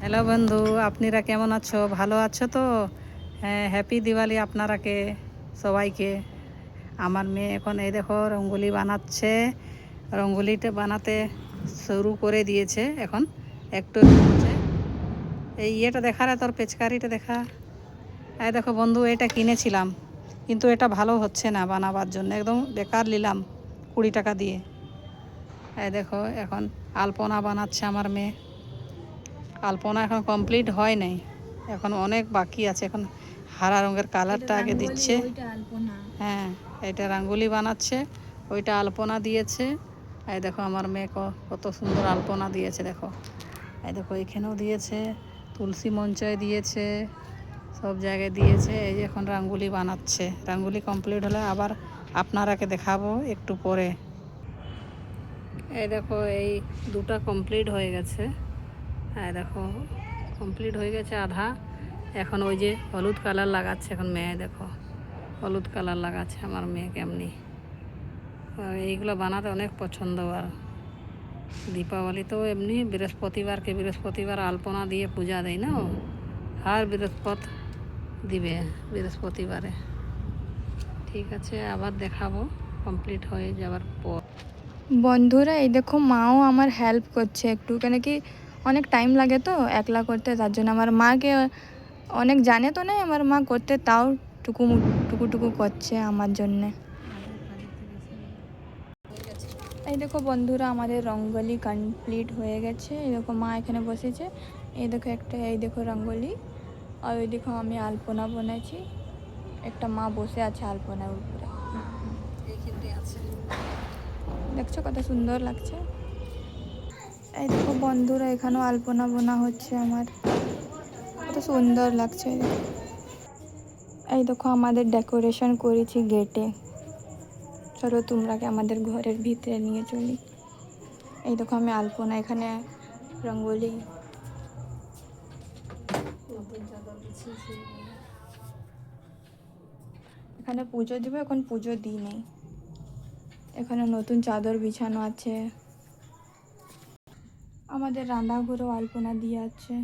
Hello বন্ধু, আপনারা কেমন আছো? ভালো আছো তো? হ্যাঁ, হ্যাপি দিওয়ালি আপনারাকে সবাইকে। আমার মেয়ে এখন এই দেখো রঙ্গোলি বানাচ্ছে। রঙ্গোলিটা বানাতে শুরু করে দিয়েছে এখন। একটু হচ্ছে এই ইয়েটা দেখা রে, তোর পেচকারিটা দেখা। এই দেখো বন্ধু, এটা কিনেছিলাম কিন্তু এটা ভালো হচ্ছে না বানাবার জন্য, একদম বেকার নিলাম 20 টাকা দিয়ে। এই দেখো এখন আলপনা বানাচ্ছে আমার মেয়ে। আলপনা এখন কমপ্লিট হয় নাই, এখন অনেক বাকি আছে। এখন হারা রঙের কালারটা আগে দিচ্ছে। হ্যাঁ, এটা রাঙ্গুলি বানাচ্ছে, ওইটা আলপনা দিয়েছে। এই দেখো আমার মেয়ে কত সুন্দর আলপনা দিয়েছে দেখো। এই দেখো এখানেও দিয়েছে, তুলসী মঞ্চয় দিয়েছে, সব জায়গায় দিয়েছে। এই যে এখন রাঙ্গুলি বানাচ্ছে। রাঙ্গুলি কমপ্লিট হলে আবার আপনারাকে দেখাবো একটু পরে। এই দেখো এই দুটা কমপ্লিট হয়ে গেছে। হ্যাঁ দেখো কমপ্লিট হয়ে গেছে আধা। এখন ওই যে হলুদ কালার লাগাচ্ছে এখন মেয়ে, দেখো হলুদ কালার লাগাচ্ছে আমার মেয়ে কেমনি। এইগুলো বানাতে অনেক পছন্দ। আর দীপাবলি তো এমনি বৃহস্পতিবার আলপনা দিয়ে পূজা দেয় না, আর দিবে বৃহস্পতিবারে। ঠিক আছে, আবার দেখাবো কমপ্লিট হয়ে যাওয়ার পর। বন্ধুরা এই দেখো, মাও আমার হেল্প করছে একটু, কেন কি অনেক টাইম লাগে তো একলা করতে, তার জন্য আমার মাকে অনেক জানে তো নাই আমার মা করতে, তাও টুকু টুকু টুকু করছে আমার জন্যে। এই দেখো বন্ধুরা, আমাদের রঙ্গোলি কমপ্লিট হয়ে গেছে। এই দেখো মা এখানে বসেছে, এই দেখো একটা, এই দেখো রঙ্গোলি, আর ওই দেখো আমি আলপনা বানাইছি। একটা মা বসে আছে আলপনার উপরে, দেখছো কত সুন্দর লাগছে। এই দেখো বন্ধুরা, এখানেও আলপনা বোনা হচ্ছে আমার, কত সুন্দর লাগছে। এই দেখো আমাদের ডেকোরেশন করেছি গেটে। চলো তোমরাকে আমাদের ঘরের ভিতরে নিয়ে চলি। এই দেখো আমি আলপনা, এখানে রঙ্গোলি, এখানে পুজো দিব। এখন পুজো দিই নেই, এখানে নতুন চাদর বিছানো আছে। আমাদের রান্নাঘরেও আলপনা দিয়ে আছে।